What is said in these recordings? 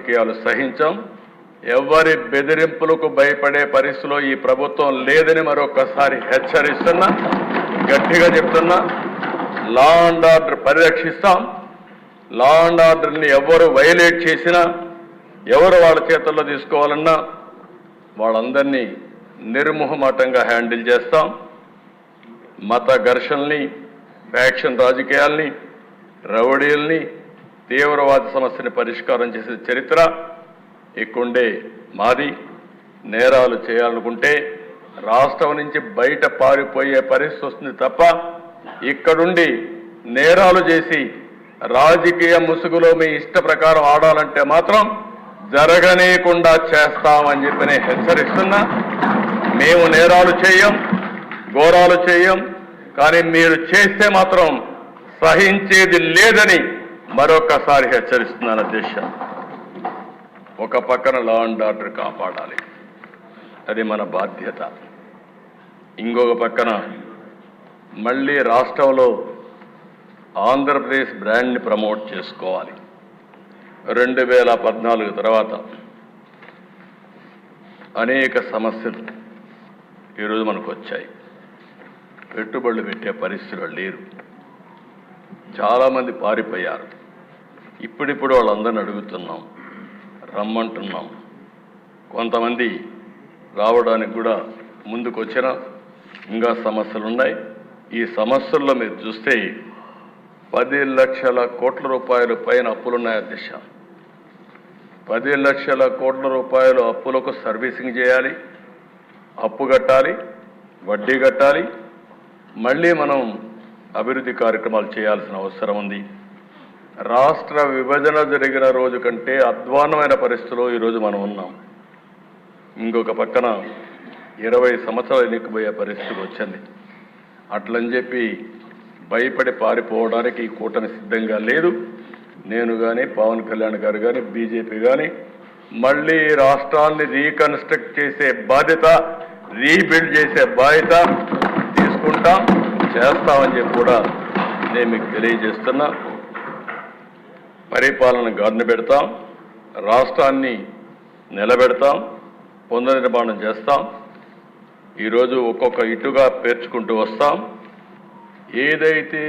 రాజకీయాలు సహించాం. ఎవరి బెదిరింపులకు భయపడే పరిస్థితిలో ఈ ప్రభుత్వం లేదని మరొకసారి హెచ్చరిస్తున్నా, గట్టిగా చెప్తున్నా. లా అండ్ ఆర్డర్ పరిరక్షిస్తాం. లా అండ్ ఆర్డర్ని ఎవరు వైలేట్ చేసినా, ఎవరు వాళ్ళ చేతుల్లో తీసుకోవాలన్నా వాళ్ళందరినీ నిర్మోహమాటంగా హ్యాండిల్ చేస్తాం. మత ఘర్షణల్ని, ఫ్యాక్షన్ రాజకీయాల్ని, రౌడీల్ని, తీవ్రవాద సమస్యని పరిష్కారం చేసే చరిత్ర ఇక్కడుండే మాది. నేరాలు చేయాలనుకుంటే రాష్ట్రం నుంచి బయట పారిపోయే పరిస్థితి వస్తుంది తప్ప ఇక్కడుండి నేరాలు చేసి రాజకీయ ముసుగులో మీ ఇష్ట ప్రకారం ఆడాలంటే మాత్రం జరగనీయకుండా చేస్తామని చెప్పి నేను హెచ్చరిస్తున్నా. మేము నేరాలు చేయం, ఘోరాలు చేయం, కానీ మీరు చేస్తే మాత్రం సహించేది లేదని మరొకసారి హెచ్చరిస్తున్నాను అధ్యక్ష. ఒక పక్కన లా అండ్ ఆర్డర్ కాపాడాలి, అది మన బాధ్యత. ఇంకొక పక్కన మళ్ళీ రాష్ట్రంలో ఆంధ్రప్రదేశ్ బ్రాండ్ని ప్రమోట్ చేసుకోవాలి. 2014 తర్వాత అనేక సమస్యలు ఈరోజు మనకు వచ్చాయి. పెట్టుబడులు పెట్టే పరిస్థితులు లేరు, చాలామంది పారిపోయారు. ఇప్పుడిప్పుడు వాళ్ళందరిని అడుగుతున్నాం, రమ్మంటున్నాం. కొంతమంది రావడానికి కూడా ముందుకు వచ్చినా ఇంకా సమస్యలు ఉన్నాయి. ఈ సమస్యల్లో మీరు చూస్తే 10 లక్షల కోట్ల రూపాయలు పైన అప్పులున్నాయి అధ్యక్ష. 10 లక్షల కోట్ల రూపాయలు అప్పులకు సర్వీసింగ్ చేయాలి, అప్పు కట్టాలి, వడ్డీ కట్టాలి. మళ్ళీ మనం అభివృద్ధి కార్యక్రమాలు చేయాల్సిన అవసరం ఉంది. రాష్ట్ర విభజన జరిగిన రోజు కంటే అధ్వాన్నమైన పరిస్థితిలో ఈరోజు మనం ఉన్నాం. ఇంకొక పక్కన 20 సంవత్సరాలు ఎన్నికపోయే పరిస్థితి వచ్చింది. అట్లని చెప్పి భయపడి పారిపోవడానికి ఈ కూటమి సిద్ధంగా లేదు. నేను కానీ, పవన్ కళ్యాణ్ గారు కానీ, బీజేపీ కానీ మళ్ళీ రాష్ట్రాన్ని రీకన్స్ట్రక్ట్ చేసే బాధ్యత, రీబిల్డ్ చేసే బాధ్యత తీసుకుంటాం, చేస్తామని చెప్పి కూడా నేను మీకు తెలియజేస్తున్నా. పరిపాలన గాడిన పెడతాం, రాష్ట్రాన్ని నిలబెడతాం, పునర్నిర్మాణం చేస్తాం. ఈరోజు ఒక్కొక్క ఇటుగా పేర్చుకుంటూ వస్తాం. ఏదైతే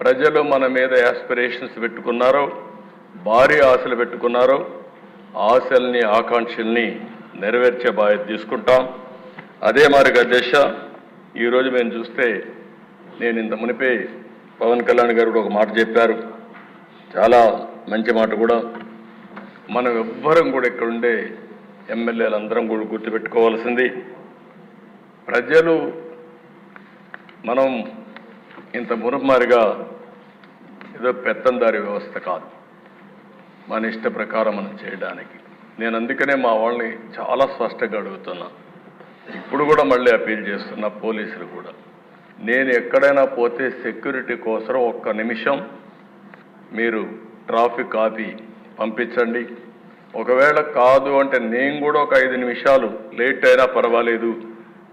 ప్రజలు మన మీద యాస్పిరేషన్స్ పెట్టుకున్నారో, భారీ ఆశలు పెట్టుకున్నారో, ఆశల్ని, ఆకాంక్షల్ని నెరవేర్చే బాధ్యత తీసుకుంటాం. అదే మరి అధ్యక్ష, ఈరోజు మేము చూస్తే, నేను ఇంత మునిపే పవన్ కళ్యాణ్ గారు కూడా ఒక మాట చెప్పారు, చాలా మంచి మాట కూడా. మనం ఎవ్వరం కూడా ఇక్కడుండే ఎమ్మెల్యేలు అందరం కూడా గుర్తుపెట్టుకోవాల్సింది, ప్రజలు మనం ఇంత మురుమారిగా ఏదో పెత్తందారి వ్యవస్థ కాదు, మన ఇష్ట ప్రకారం మనం చేయడానికి. నేను అందుకనే మా వాళ్ళని చాలా స్పష్టంగా అడుగుతున్నా, ఇప్పుడు కూడా మళ్ళీ అపీల్ చేస్తున్నా పోలీసులు కూడా. నేను ఎక్కడైనా పోతే సెక్యూరిటీ కోసం ఒక్క నిమిషం మీరు ట్రాఫిక్ ఆపి పంపించండి. ఒకవేళ కాదు అంటే నేను కూడా ఒక 5 నిమిషాలు లేట్ అయినా పర్వాలేదు,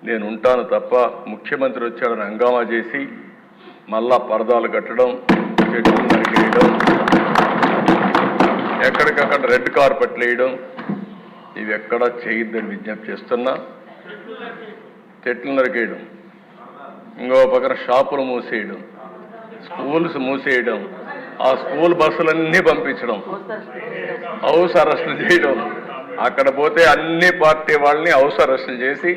నేను ఉంటాను తప్ప ముఖ్యమంత్రి వచ్చాడని హంగామా చేసి మళ్ళా పరదాలు కట్టడం, చెట్లు నరికేయడం, ఎక్కడికక్కడ రెడ్ కార్పెట్లు వేయడం, ఇవి ఎక్కడా చేయొద్దని విజ్ఞప్తి చేస్తున్నా. చెట్లు నరికేయడం, ఇంకో పక్కన షాపులు మూసేయడం, స్కూల్స్ మూసేయడం, ఆ స్కూల్ బస్సులన్నీ పంపించడం, హౌస్ అరెస్టులు చేయడం, అక్కడ పోతే అన్ని పార్టీ వాళ్ళని హౌస్ అరెస్టులు చేసి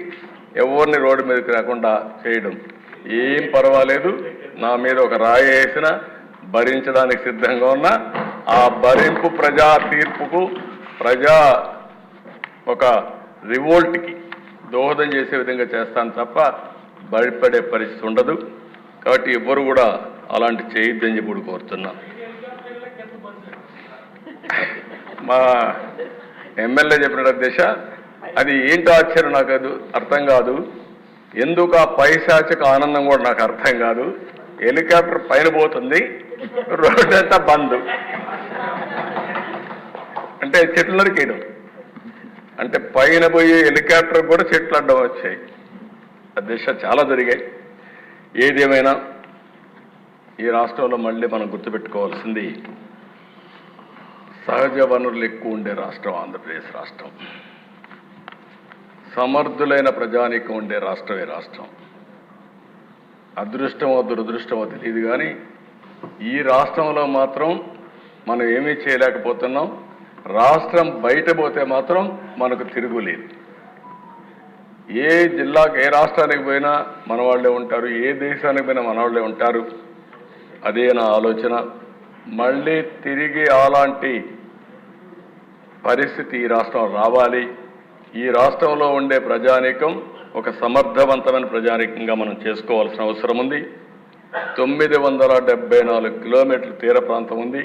ఎవరిని రోడ్డు మీదకి రాకుండా చేయడం. ఏం పర్వాలేదు, నా మీద ఒక రాయి వేసినా భరించడానికి సిద్ధంగా ఉన్నా. ఆ భరింపు ప్రజా తీర్పుకు, ప్రజా ఒక రివోల్ట్కి దోహదం చేసే విధంగా చేస్తాను తప్ప భయపడే పరిస్థితి ఉండదు. కాబట్టి ఎవ్వరు కూడా అలాంటి చేయొద్దని చెప్పి కోరుతున్నా. మా ఎమ్మెల్యే చెప్పిన దిశ అది ఏంటో ఆశ్చర్యం, నాకు అది అర్థం కాదు. ఎందుకు ఆ పైశాచిక ఆనందం కూడా నాకు అర్థం కాదు. హెలికాప్టర్ పైన పోతుంది, రోడ్డు అంతా బంద్, అంటే చెట్లు నరికేయడం, అంటే పైన పోయి హెలికాప్టర్ కూడా చెట్లు అడ్డం వచ్చాయి. దిశ చాలా జరిగాయి. ఏదేమైనా ఈ రాష్ట్రంలో మళ్ళీ మనం గుర్తుపెట్టుకోవాల్సింది, సహజ వనరులు ఎక్కువ ఉండే రాష్ట్రం ఆంధ్రప్రదేశ్ రాష్ట్రం. సమర్థులైన ప్రజానీకం ఉండే రాష్ట్రమే రాష్ట్రం. అదృష్టమో దురదృష్టమో తెలియదు కానీ ఈ రాష్ట్రంలో మాత్రం మనం ఏమీ చేయలేకపోతున్నాం. రాష్ట్రం బయట పోతే మాత్రం మనకు తిరుగులేదు. ఏ జిల్లాకు ఏ రాష్ట్రానికి పోయినా మన వాళ్ళే ఉంటారు, ఏ దేశానికి పోయినా మన వాళ్ళే ఉంటారు. అదే నా ఆలోచన. మళ్ళీ తిరిగి అలాంటి పరిస్థితి ఈ రాష్ట్రం రావాలి. ఈ రాష్ట్రంలో ఉండే ప్రజానీకం ఒక సమర్థవంతమైన ప్రజానీకంగా మనం చేసుకోవాల్సిన అవసరం ఉంది. 974 కిలోమీటర్ల తీర ప్రాంతం ఉంది.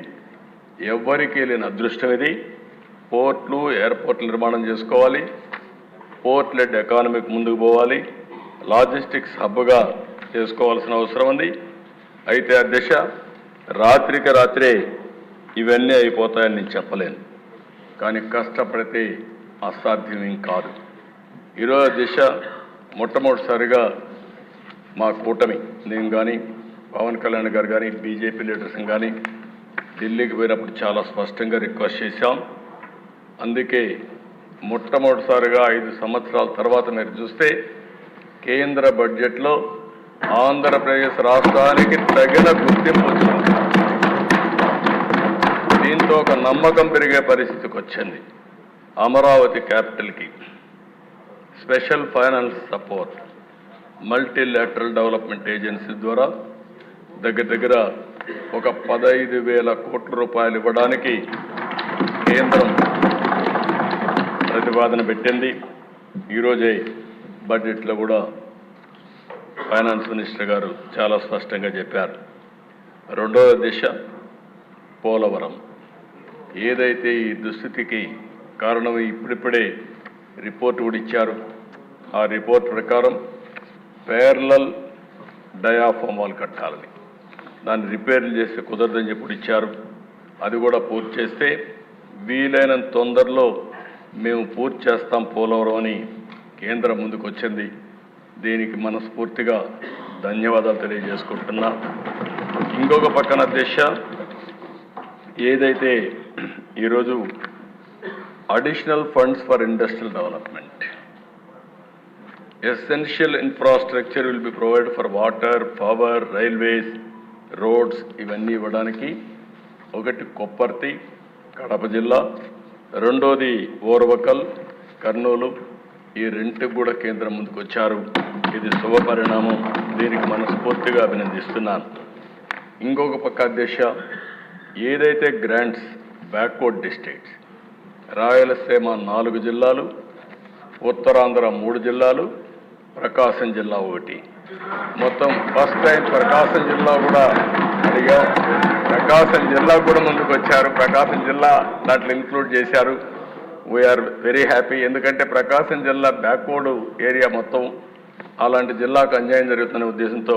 ఎవ్వరికీ లేని అదృష్టం ఇది. పోర్ట్లు, ఎయిర్పోర్ట్లు నిర్మాణం చేసుకోవాలి. పోర్ట్ లెడ్ ఎకానమీకి ముందుకు పోవాలి. లాజిస్టిక్స్ హబ్గా చేసుకోవాల్సిన అవసరం ఉంది. అయితే ఆ దిశ రాత్రికి రాత్రే ఇవన్నీ అయిపోతాయని నేను చెప్పలేను, కానీ కష్టపడితే అసాధ్యం కాదు. ఈరోజు దిశ మొట్టమొదటిసారిగా మా కూటమి, నేను కానీ పవన్ కళ్యాణ్ గారు కానీ బీజేపీ లీడర్స్ కానీ ఢిల్లీకి పోయినప్పుడు చాలా స్పష్టంగా రిక్వెస్ట్ చేశాం. అందుకే మొట్టమొదటిసారిగా 5 సంవత్సరాల తర్వాత మీరు చూస్తే కేంద్ర బడ్జెట్లో ఆంధ్రప్రదేశ్ రాష్ట్రానికి తగిన గుర్తింపు వచ్చింది. దీంతో ఒక నమ్మకం పెరిగే పరిస్థితికి వచ్చింది. అమరావతి క్యాపిటల్కి special finance support multilateral development agency ద్వారా దగ్గర ఒక 15,000 కోట్ల రూపాయలు ఇవ్వడానికి కేంద్రం ప్రతిపాదన పెట్టింది. ఈరోజే బడ్జెట్లో కూడా ఫైనాన్స్ మినిస్టర్ గారు చాలా స్పష్టంగా చెప్పారు. రెండవ దిశ పోలవరం. ఏదైతే ఈ దుస్థితికి కారణం ఇప్పుడిప్పుడే రిపోర్ట్ కూడా ఇచ్చారు. ఆ రిపోర్ట్ ప్రకారం ప్యారలల్ డయాఫామ్ వాల్ కట్టాలని, దాన్ని రిపేర్లు చేస్తే కుదరదని చెప్పి ఇచ్చారు. అది కూడా పూర్తి చేస్తే వీలైనంత తొందరలో మేము పూర్తి చేస్తాం పోలవరం అని కేంద్రం ముందుకు వచ్చింది. దీనికి మనస్ఫూర్తిగా ధన్యవాదాలు తెలియజేసుకుంటున్నా. ఇంకొక పక్కన దిశ ఏదైతే ఈరోజు additional funds for industrial development, essential infrastructure will be provide for water, power, railways, roads ఇవన్నీ ఇవ్వడానికి ఒకటి కొప్పర్తి కడప జిల్లా, రెండోది ఓర్వకల్ కర్నూలు, ఈ రెండుకి కూడా కేంద్రం ముందుకు వచ్చారు. ఇది శుభ పరిణామం. దీనికి మనస్ఫూర్తిగా అభినందిస్తున్నాను. ఇంకొక పక్క దిశ ఏదైతే గ్రాంట్స్ బ్యాక్వర్డ్ డిస్ట్రిక్ట్స్, రాయలసీమ 4 జిల్లాలు, ఉత్తరాంధ్ర 3 జిల్లాలు, ప్రకాశం జిల్లా 1, మొత్తం ఫస్ట్ టైం ప్రకాశం జిల్లా కూడా అడిగా. ప్రకాశం జిల్లా కూడా ముందుకు వచ్చారు. ప్రకాశం జిల్లా దాంట్లో ఇంక్లూడ్ చేశారు. We are very happy. ఎందుకంటే ప్రకాశం జిల్లా బ్యాక్వర్డ్ ఏరియా మొత్తం, అలాంటి జిల్లాకు అన్యాయం జరుగుతున్న ఉద్దేశంతో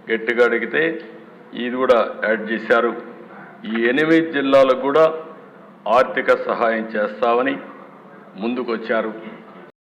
గట్టిగా అడిగితే ఇది కూడా యాడ్ చేశారు. ఈ 8 జిల్లాలకు కూడా ఆర్థిక సహాయం చేస్తామని ముందుకు వచ్చారు.